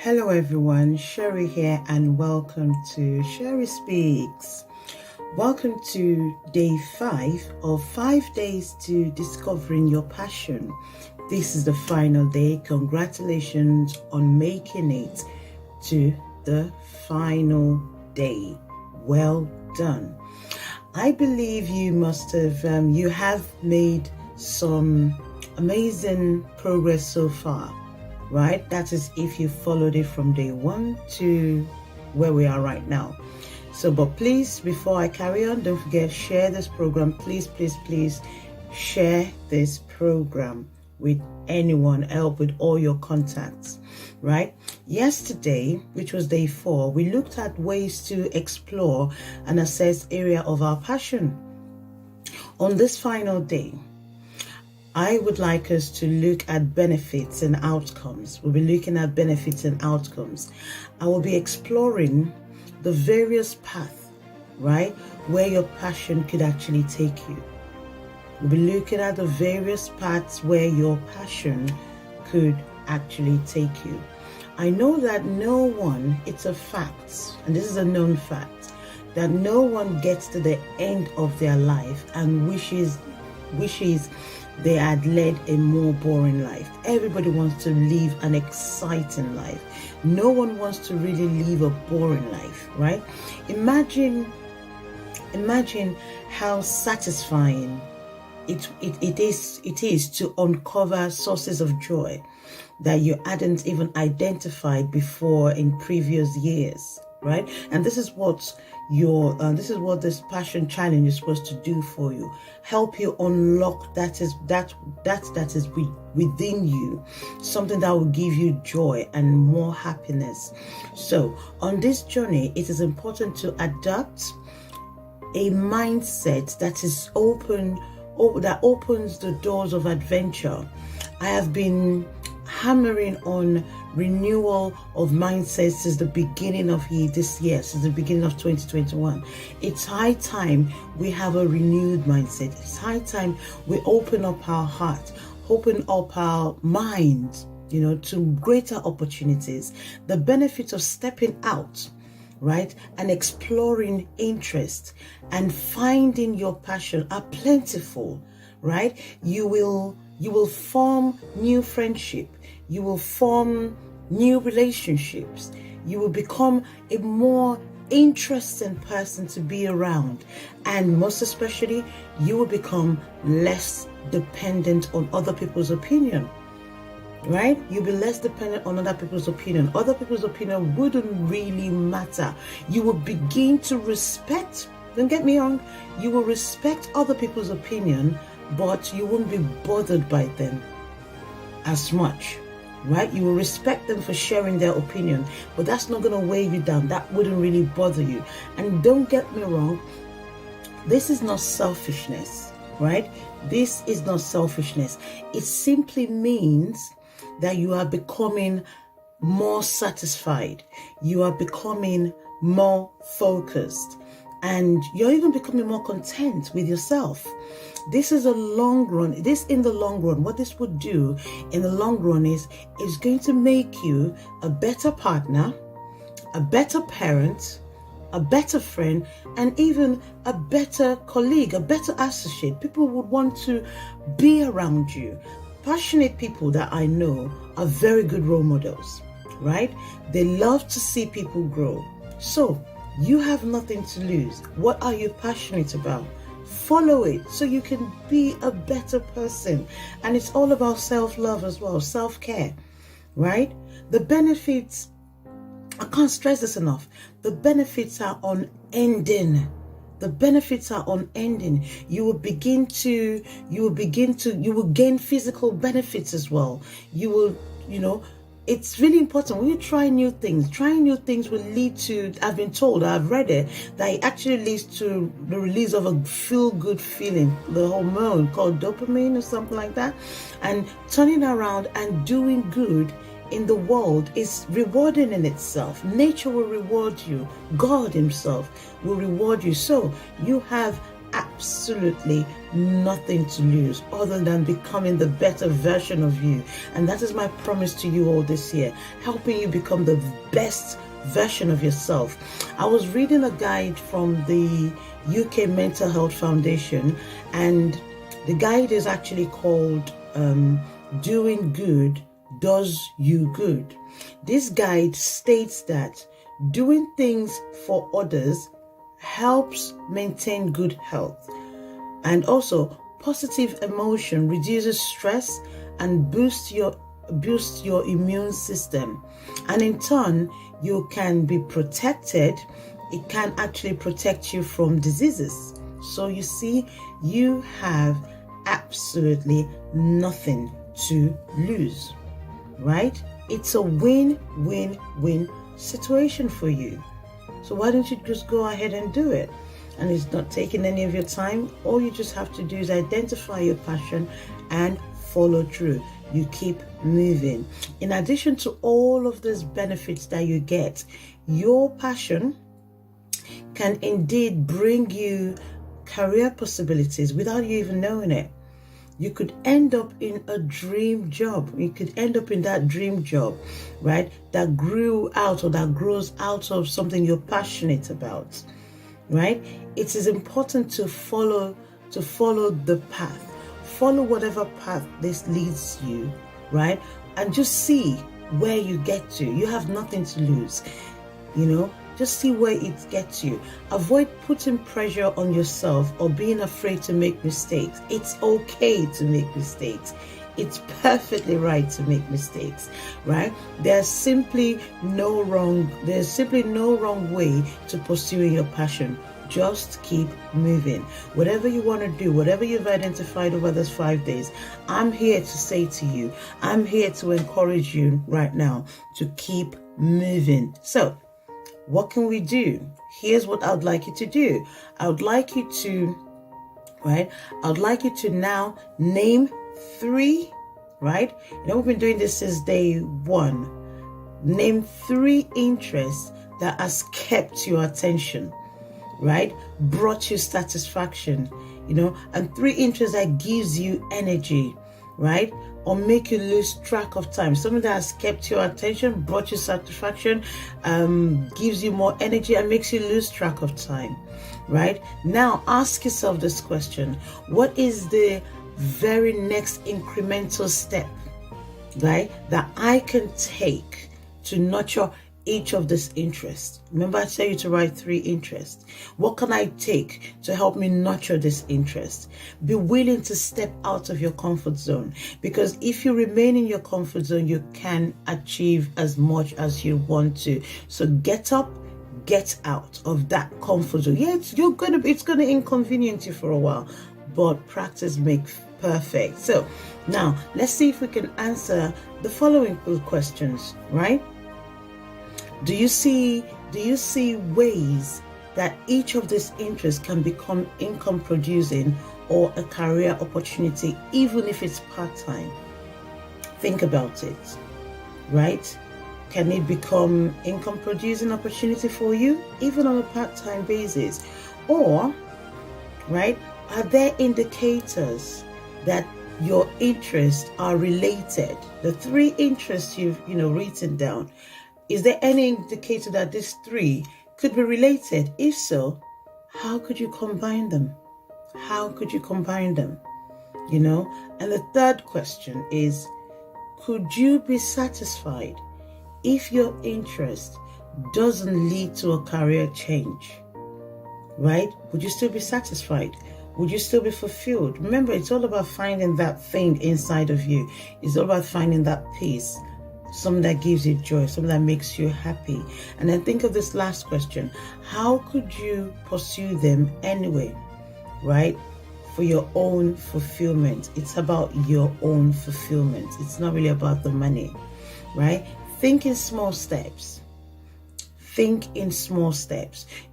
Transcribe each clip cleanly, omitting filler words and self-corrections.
Hello everyone, Sherry here and welcome to Sherry Speaks. Welcome to day 5 of 5 days to discovering your passion. This is the final day. Congratulations on making it to the final day. Well done. I believe you have made some amazing progress so far. Right? That is if you followed it from day 1 to where we are right now. But please, before I carry on, don't forget, share this program. Please share this program with anyone, help with all your contacts, right? Yesterday, which was day 4, we looked at ways to explore and assess area of our passion. On this final day, I would like us to look at benefits and outcomes. We'll be looking at benefits and outcomes. I will be exploring the various paths, right, where your passion could actually take you. We'll be looking at the various paths where your passion could actually take you. I know that it's a fact, and this is a known fact, that no one gets to the end of their life and wishes they had led a more boring life. Everybody wants to live an exciting life. No one wants to really live a boring life, right? Imagine how satisfying it is to uncover sources of joy that you hadn't even identified before in previous years, right? And this is what this passion challenge is supposed to do for you. Help you unlock that is within you, something that will give you joy and more happiness. So on this journey, it is important to adopt a mindset that is open, that opens the doors of adventure. I have been hammering on renewal of mindset since the beginning of this year, since the beginning of 2021. It's high time we have a renewed mindset. It's high time we open up our heart, open up our minds, to greater opportunities. The benefits of stepping out, right, and exploring interest and finding your passion are plentiful, right? You will form new friendship. You will form new relationships. You will become a more interesting person to be around. And most especially, you will become less dependent on other people's opinion. Right? You'll be less dependent on other people's opinion. Other people's opinion wouldn't really matter. You will begin to respect, don't get me wrong, you will respect other people's opinion, but you won't be bothered by them as much, right? You will respect them for sharing their opinion, but that's not going to weigh you down. That wouldn't really bother you. And don't get me wrong, this is not selfishness, right? This is not selfishness. It simply means that you are becoming more satisfied. You are becoming more focused. And you're even becoming more content with yourself. This is a long run. What this would do in the long run is going to make you a better partner, a better parent, a better friend, and even a better colleague, a better associate. People would want to be around you. Passionate people that I know are very good role models, right? They love to see people grow. So you have nothing to lose. What are you passionate about? Follow it so you can be a better person. And it's all about self-love as well, self-care, right? The benefits, I can't stress this enough. The benefits are unending. The benefits are unending. You will gain physical benefits as well. You will, it's really important when you try new things. Trying new things will lead to, I've read it, that it actually leads to the release of a feel-good feeling, the hormone called dopamine or something like that. And turning around and doing good in the world is rewarding in itself. Nature will reward you. God himself will reward you. So you have absolutely nothing to lose other than becoming the better version of you. And that is my promise to you all this year, helping you become the best version of yourself. I was reading a guide from the UK Mental Health Foundation, and the guide is actually called Doing Good Does You Good. This guide states that doing things for others helps maintain good health, and also positive emotion reduces stress and boosts your immune system, and in turn you can be protected. It can actually protect you from diseases. So you see, you have absolutely nothing to lose, right? It's a win-win-win situation for you. So why don't you just go ahead and do it? And it's not taking any of your time. All you just have to do is identify your passion and follow through. You keep moving. In addition to all of these benefits that you get, your passion can indeed bring you career possibilities without you even knowing it. You could end up in a dream job. You could end up in that dream job, right? That grew out or that grows out of something you're passionate about, right? It is important to follow the path. Follow whatever path this leads you, right? And just see where you get to. You have nothing to lose, Just see where it gets you. Avoid putting pressure on yourself or being afraid to make mistakes. It's okay to make mistakes. It's perfectly right to make mistakes, right? There's simply no wrong way to pursuing your passion. Just keep moving. Whatever you want to do, whatever you've identified over those 5 days, I'm here to say to you, I'm here to encourage you right now to keep moving. So, what can we do? Here's what I would like you to do. I would like you to now name 3, right? We've been doing this since day 1. Name 3 interests that has kept your attention, right? Brought you satisfaction, and 3 interests that gives you energy, right? Or make you lose track of time. Something that has kept your attention, brought you satisfaction, gives you more energy and makes you lose track of time, right? Now ask yourself this question: what is the very next incremental step, right, that I can take to nurture each of these interests? Remember, I tell you to write 3 interests. What can I take to help me nurture this interest? Be willing to step out of your comfort zone, because if you remain in your comfort zone, you can achieve as much as you want to. So get up, get out of that comfort zone. Yeah, it's going to inconvenience you for a while, but practice makes perfect. So now let's see if we can answer the following questions, right? Do you see ways that each of these interests can become income producing or a career opportunity, even if it's part-time? Think about it, right? Can it become income producing opportunity for you, even on a part-time basis? Or, right, are there indicators that your interests are related? The 3 interests you've written down, is there any indicator that these 3 could be related? If so, how could you combine them? And the third question is, could you be satisfied if your interest doesn't lead to a career change, right? Would you still be satisfied? Would you still be fulfilled? Remember, it's all about finding that thing inside of you. It's all about finding that peace, something that gives you joy, something that makes you happy. And then think of this last question: how could you pursue them anyway, right? For your own fulfillment. It's about your own fulfillment. It's not really about the money, right? Think in small steps.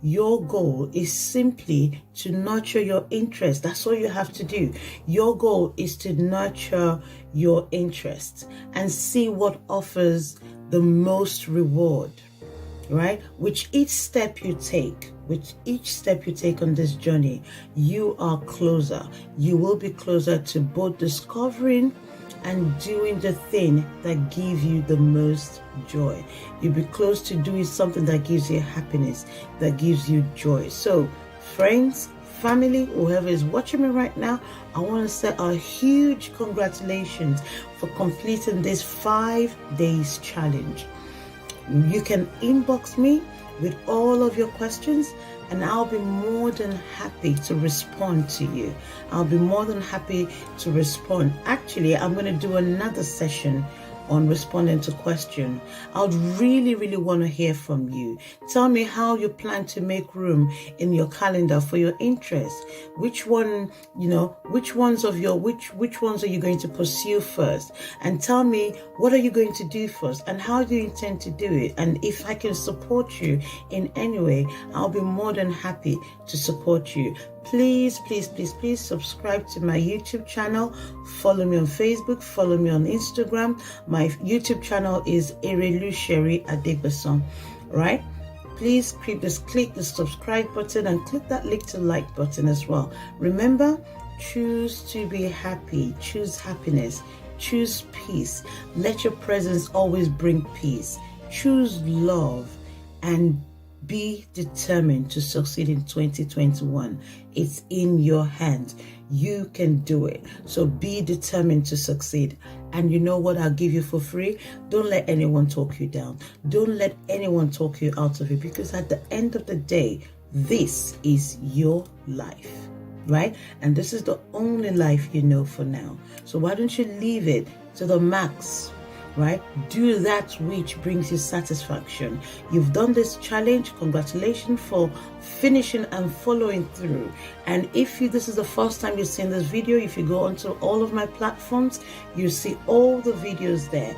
Your goal is simply to nurture your interest. That's all you have to do. Your goal is to nurture your interest and see what offers the most reward, right? With each step you take, with each step you take on this journey, you are closer. You will be closer to both discovering and doing the thing that gives you the most joy. You'll be close to doing something that gives you happiness, that gives you joy. So, friends, family, whoever is watching me right now, I want to say a huge congratulations for completing this 5 days challenge. You can inbox me with all of your questions, and I'll be more than happy to respond to you. I'll be more than happy to respond. Actually, I'm going to do another session on responding to questions. I'd really want to hear from you. Tell me how you plan to make room in your calendar for your interests. Which one, which ones are you going to pursue first? And tell me, what are you going to do first? And how do you intend to do it? And if I can support you in any way, I'll be more than happy to support you. Please subscribe to my YouTube channel. Follow me on Facebook. Follow me on Instagram. My YouTube channel is Erelu Sherry Adegbeson. Right? Please click the subscribe button and click that link to like button as well. Remember, choose to be happy. Choose happiness. Choose peace. Let your presence always bring peace. Choose love and be determined to succeed in 2021. It's in your hands. You can do it. So be determined to succeed. And you know what I'll give you for free? Don't let anyone talk you down. Don't let anyone talk you out of it, because at the end of the day, this is your life, right? And this is the only life you know for now. So why don't you leave it to the max? Right? Do that which brings you satisfaction. You've done this challenge. Congratulations for finishing and following through. And if this is the first time you've seen this video, if you go onto all of my platforms, you see all the videos there.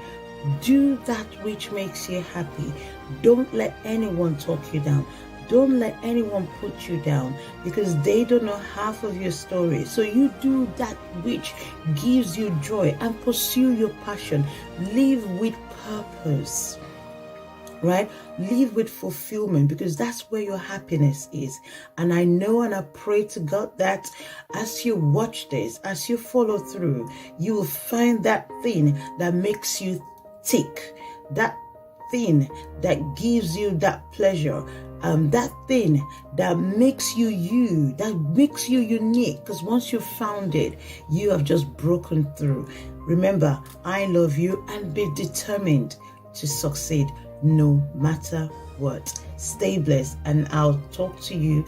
Do that which makes you happy. Don't let anyone talk you down. Don't let anyone put you down, because they don't know half of your story. So you do that which gives you joy and pursue your passion. Live with purpose, right? Live with fulfillment, because that's where your happiness is. And I know and I pray to God that as you watch this, as you follow through, you will find that thing that makes you tick, that thing that gives you that pleasure, that thing that makes you you, that makes you unique. Because once you found it, you have just broken through. Remember, I love you, and be determined to succeed no matter what. Stay blessed, and I'll talk to you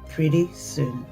pretty soon.